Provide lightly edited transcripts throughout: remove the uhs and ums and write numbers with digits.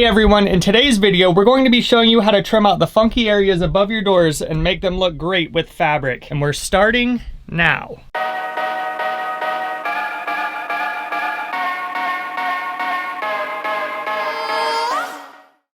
everyone, in today's video we're going to be showing you how to trim out the funky areas above your doors and make them look great with fabric. And we're starting now.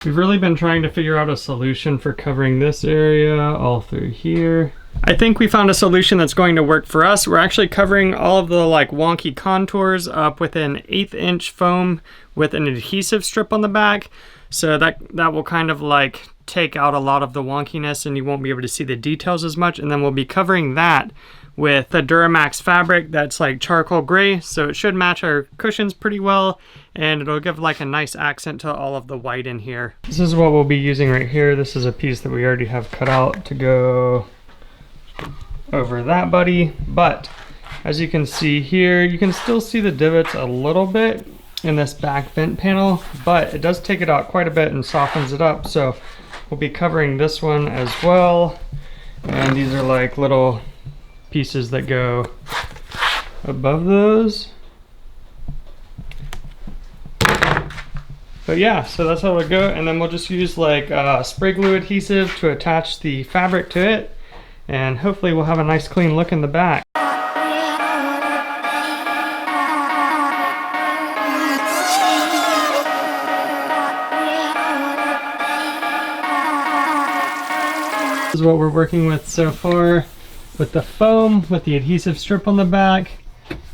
We've really been trying to figure out a solution for covering this area all through here. I think we found a solution that's going to work for us. We're actually covering all of the like wonky contours up with an 1/8 inch foam with an adhesive strip on the back. So that will kind of like take out a lot of the wonkiness and you won't be able to see the details as much. And then we'll be covering that with the Duramax fabric that's like charcoal gray. So it should match our cushions pretty well and it'll give like a nice accent to all of the white in here. This is what we'll be using right here. This is a piece that we already have cut out to go over that buddy. But as you can see here, you can still see the divots a little bit in this back vent panel, but it does take it out quite a bit and softens it up. So we'll be covering this one as well. And these are like little pieces that go above those. But yeah, so that's how it'll go. And then we'll just use like spray glue adhesive to attach the fabric to it. And hopefully we'll have a nice clean look in the back. This is what we're working with so far with the foam, with the adhesive strip on the back.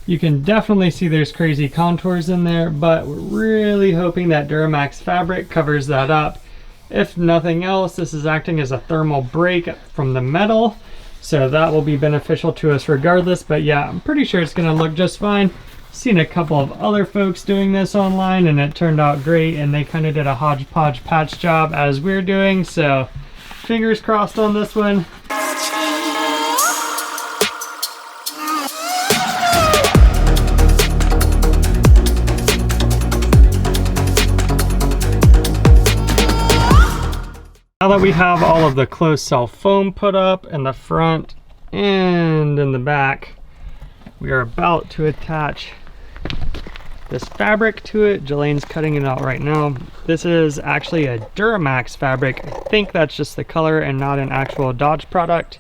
You can definitely see there's crazy contours in there, but we're really hoping that Duramax fabric covers that up. If nothing else, this is acting as a thermal break from the metal, so that will be beneficial to us regardless. But yeah, I'm pretty sure it's gonna look just fine. Seen a couple of other folks doing this online and it turned out great, and they kind of did a hodgepodge patch job as we're doing, so fingers crossed on this one. Now that we have all of the closed cell foam put up in the front and in the back, we are about to attach this fabric to it. Jelaine's cutting it out right now. This is actually a Duramax fabric. I think that's just the color and not an actual Dodge product,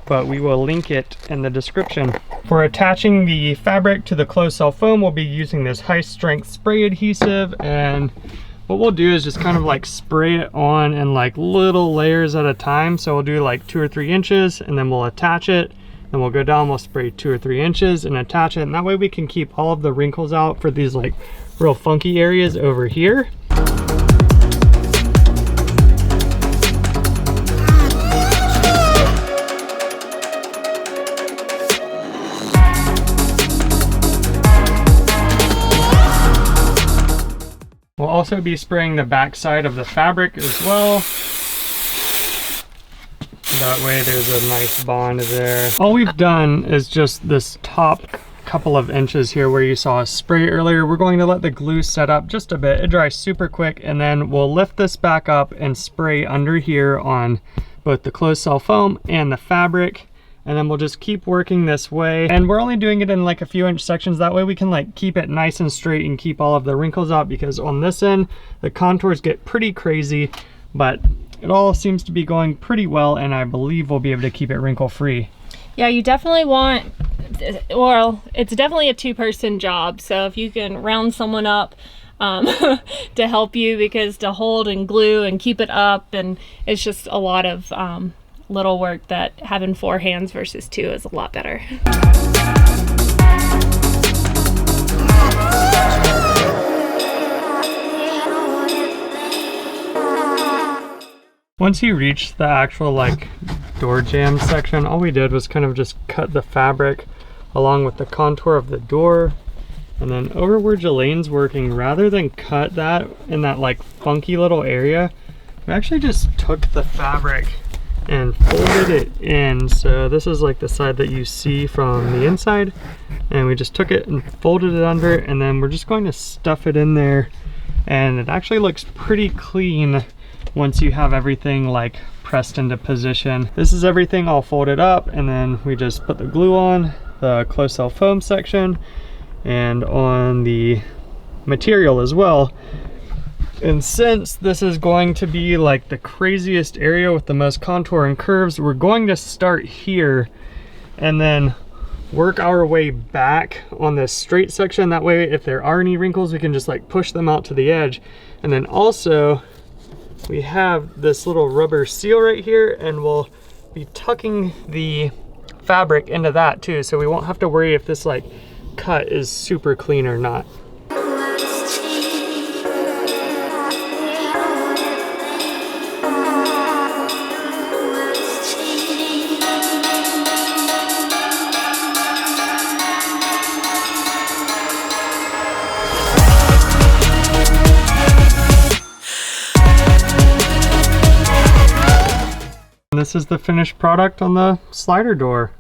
but we will link it in the description. For attaching the fabric to the closed cell foam, we'll be using this high strength spray adhesive, and what we'll do is just kind of like spray it on in like little layers at a time. So we'll do like 2 or 3 inches and then we'll attach it. Then we'll go down, we'll spray 2 or 3 inches and attach it. And that way we can keep all of the wrinkles out for these like real funky areas over here. We'll also be spraying the back side of the fabric as well. That way there's a nice bond there. All we've done is just this top couple of inches here where you saw us spray earlier. We're going to let the glue set up just a bit. It dries super quick, and then we'll lift this back up and spray under here on both the closed cell foam and the fabric. And then we'll just keep working this way. And we're only doing it in like a few inch sections. That way we can like keep it nice and straight and keep all of the wrinkles out, because on this end, the contours get pretty crazy, but it all seems to be going pretty well. And I believe we'll be able to keep it wrinkle free. Yeah, you definitely want, well, it's definitely a 2-person job. So if you can round someone up to help you, because to hold and glue and keep it up, and it's just a lot of little work, that having 4 hands versus 2 is a lot better. Once you reach the actual like door jamb section, all we did was kind of just cut the fabric along with the contour of the door, and then over where Jelaine's working, rather than cut that in that like funky little area, we actually just took the fabric and folded it in. So this is like the side that you see from the inside, and we just took it and folded it under, and then we're just going to stuff it in there, and it actually looks pretty clean once you have everything like pressed into position. This is everything all folded up, and then we just put the glue on the closed cell foam section and on the material as well. And since this is going to be like the craziest area with the most contour and curves, we're going to start here and then work our way back on this straight section. That way, if there are any wrinkles, we can just like push them out to the edge. And then also we have this little rubber seal right here, and we'll be tucking the fabric into that too. So we won't have to worry if this like cut is super clean or not. This is the finished product on the slider door.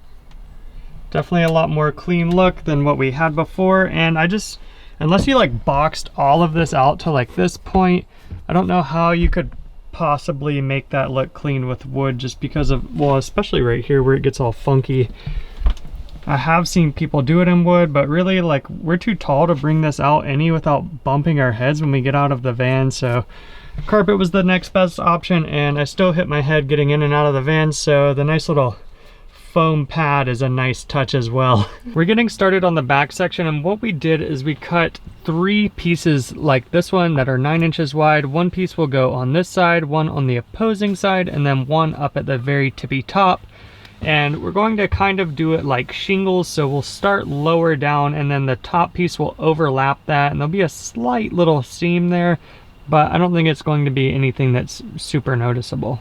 Definitely a lot more clean look than what we had before. And unless you like boxed all of this out to like this point, I don't know how you could possibly make that look clean with wood, just because of, well, especially right here where it gets all funky. I have seen people do it in wood, but really like we're too tall to bring this out any without bumping our heads when we get out of the van. So carpet was the next best option, and I still hit my head getting in and out of the van, so the nice little foam pad is a nice touch as well. We're getting started on the back section, and what we did is we cut 3 pieces like this one that are 9 inches wide. One piece will go on this side, one on the opposing side, and then one up at the very tippy top. And we're going to kind of do it like shingles, so we'll start lower down and then the top piece will overlap that, and there'll be a slight little seam there, but I don't think it's going to be anything that's super noticeable.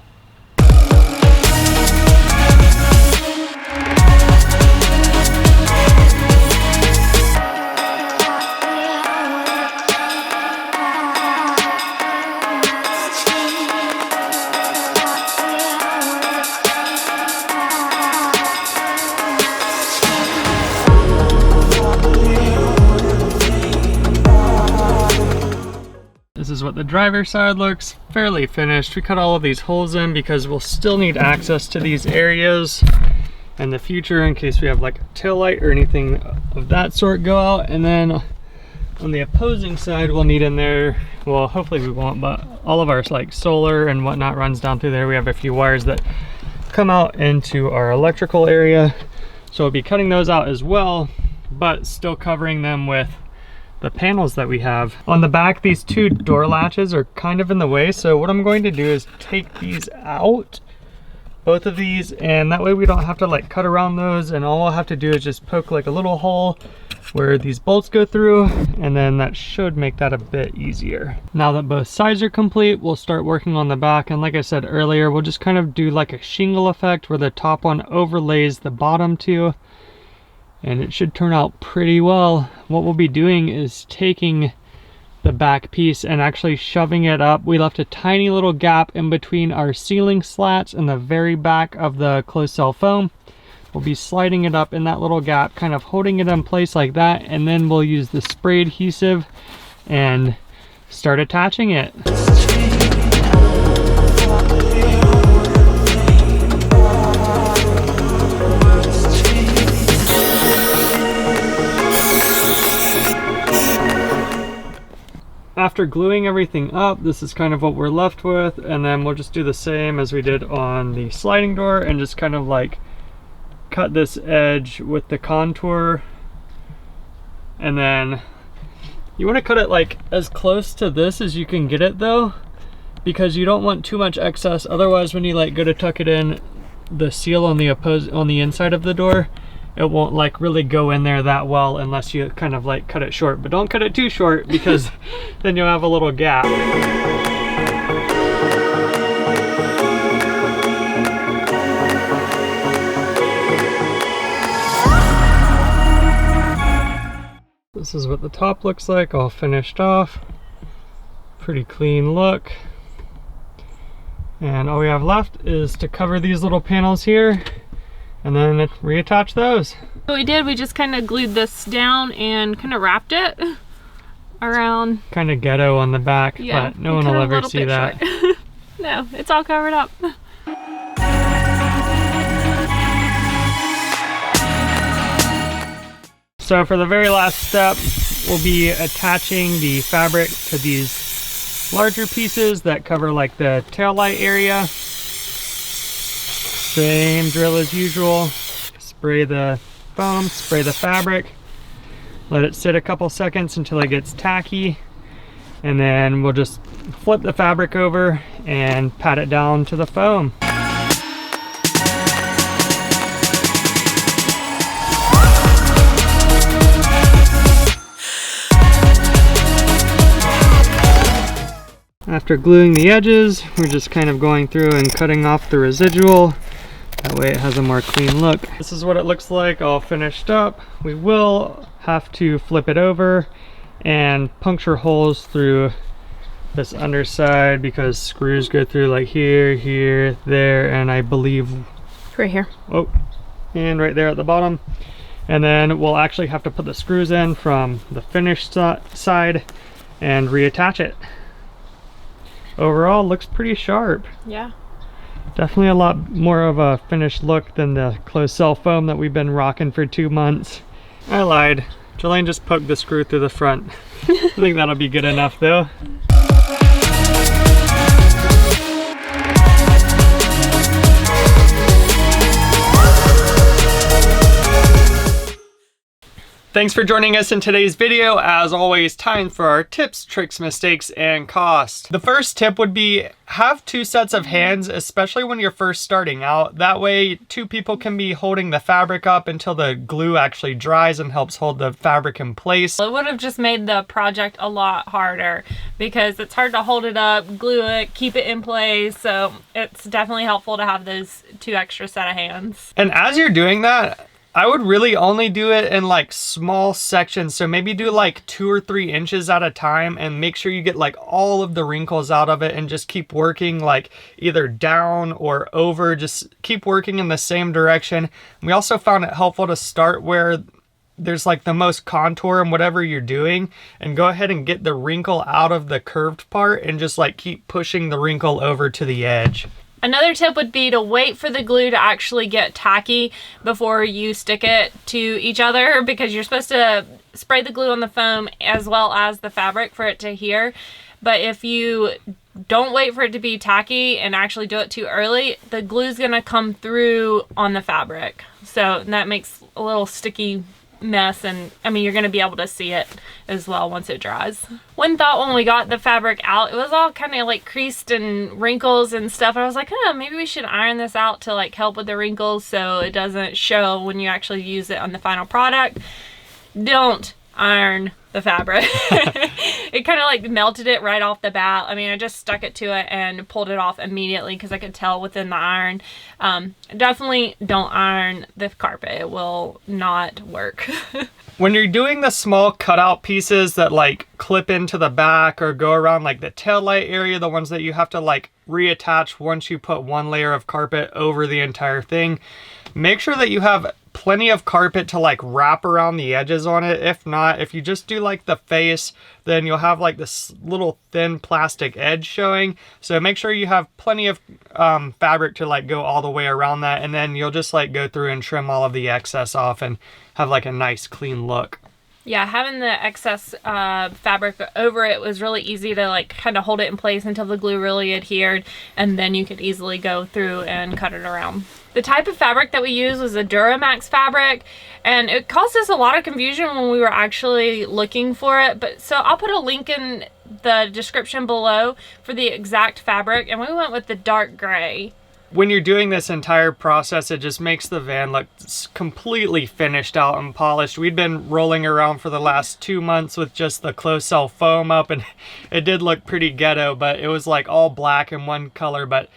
This is what the driver's side looks, fairly finished. We cut all of these holes in because we'll still need access to these areas in the future in case we have like a tail light or anything of that sort go out. And then on the opposing side, we'll need in there, well, hopefully we won't, but all of our like solar and whatnot runs down through there. We have a few wires that come out into our electrical area, so we'll be cutting those out as well, but still covering them with the panels that we have. On the back, these 2 door latches are kind of in the way, so what I'm going to do is take these out, both of these, and that way we don't have to like cut around those, and all we'll have to do is just poke like a little hole where these bolts go through, and then that should make that a bit easier. Now that both sides are complete, we'll start working on the back, and like I said earlier, we'll just kind of do like a shingle effect where the top one overlays the bottom 2, and it should turn out pretty well. What we'll be doing is taking the back piece and actually shoving it up. We left a tiny little gap in between our ceiling slats and the very back of the closed cell foam. We'll be sliding it up in that little gap, kind of holding it in place like that, and then we'll use the spray adhesive and start attaching it. After gluing everything up, this is kind of what we're left with, and then we'll just do the same as we did on the sliding door and just kind of like cut this edge with the contour. And then you want to cut it like as close to this as you can get it though, because you don't want too much excess. Otherwise, when you like go to tuck it in, the seal on the inside of the door, it won't like really go in there that well unless you kind of like cut it short. But don't cut it too short, because then you'll have a little gap. This is what the top looks like, all finished off. Pretty clean look. And all we have left is to cover these little panels here and then reattach those. What we did, we just kind of glued this down and kind of wrapped it around. Kind of ghetto on the back, yeah, but no one will ever see that. No, it's all covered up. So for the very last step, we'll be attaching the fabric to these larger pieces that cover like the tail light area. Same drill as usual. Spray the foam, spray the fabric. Let it sit a couple seconds until it gets tacky. And then we'll just flip the fabric over and pat it down to the foam. After gluing the edges, we're just kind of going through and cutting off the residual. That way it has a more clean look. This is what it looks like all finished up. We will have to flip it over and puncture holes through this underside because screws go through like here, here, there, and I believe Right here. oh, and right there at the bottom. And then we'll actually have to put the screws in from the finished side and reattach it. Overall, looks pretty sharp. Yeah. Definitely a lot more of a finished look than the closed cell foam that we've been rocking for 2 months. I lied. Jelaine just poked the screw through the front. I think that'll be good enough though. Thanks for joining us in today's video. As always, time for our tips, tricks, mistakes, and costs. The first tip would be have 2 sets of hands, especially when you're first starting out. That way 2 people can be holding the fabric up until the glue actually dries and helps hold the fabric in place. It would have just made the project a lot harder because it's hard to hold it up, glue it, keep it in place. So it's definitely helpful to have those 2 extra set of hands. And as you're doing that, I would really only do it in like small sections. So maybe do like 2 or 3 inches at a time and make sure you get like all of the wrinkles out of it and just keep working like either down or over. Just keep working in the same direction. We also found it helpful to start where there's like the most contour in whatever you're doing and go ahead and get the wrinkle out of the curved part and just like keep pushing the wrinkle over to the edge. Another tip would be to wait for the glue to actually get tacky before you stick it to each other, because you're supposed to spray the glue on the foam as well as the fabric for it to adhere. But if you don't wait for it to be tacky and actually do it too early, the glue's gonna come through on the fabric. So that makes a little sticky mess, and I mean you're going to be able to see it as well once it dries. One thought when we got the fabric out, it was all kind of like creased and wrinkles and stuff. I was like, oh, maybe we should iron this out to like help with the wrinkles so it doesn't show when you actually use it on the final product. Don't iron the fabric. It kind of like melted it right off the bat. I mean, I just stuck it to it and pulled it off immediately because I could tell within the iron. Definitely don't iron the carpet. It will not work. When you're doing the small cutout pieces that like clip into the back or go around like the tail light area, the ones that you have to like reattach once you put 1 layer of carpet over the entire thing, make sure that you have plenty of carpet to like wrap around the edges on it. If not, if you just do like the face, then you'll have like this little thin plastic edge showing. So make sure you have plenty of fabric to like go all the way around that, and then you'll just like go through and trim all of the excess off and have like a nice clean look. Yeah, having the excess fabric over it was really easy to like kind of hold it in place until the glue really adhered, and then you could easily go through and cut it around. The type of fabric that we used was a Duramax fabric, and it caused us a lot of confusion when we were actually looking for it. But so I'll put a link in the description below for the exact fabric, and we went with the dark gray. When you're doing this entire process, it just makes the van look completely finished out and polished. We'd been rolling around for the last 2 months with just the closed cell foam up, and it did look pretty ghetto, but it was like all black in one color, but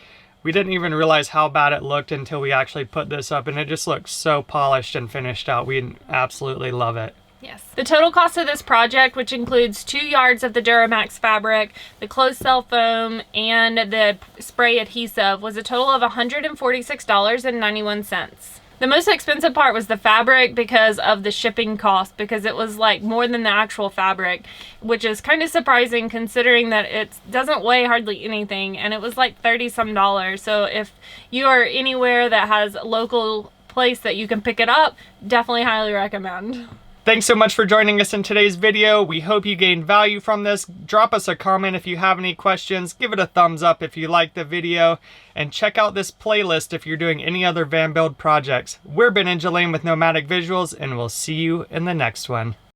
we didn't even realize how bad it looked until we actually put this up, and it just looks so polished and finished out. We absolutely love it. Yes. The total cost of this project, which includes 2 yards of the Duramax fabric, the closed cell foam, and the spray adhesive, was a total of $146.91. The most expensive part was the fabric because of the shipping cost, because it was like more than the actual fabric, which is kind of surprising considering that it doesn't weigh hardly anything, and it was like $30-some. So if you are anywhere that has a local place that you can pick it up, definitely highly recommend. Thanks so much for joining us in today's video. We hope you gained value from this. Drop us a comment if you have any questions. Give it a thumbs up if you liked the video. And check out this playlist if you're doing any other van build projects. We're Ben and Jelaine with Nomadic Visuals, and we'll see you in the next one.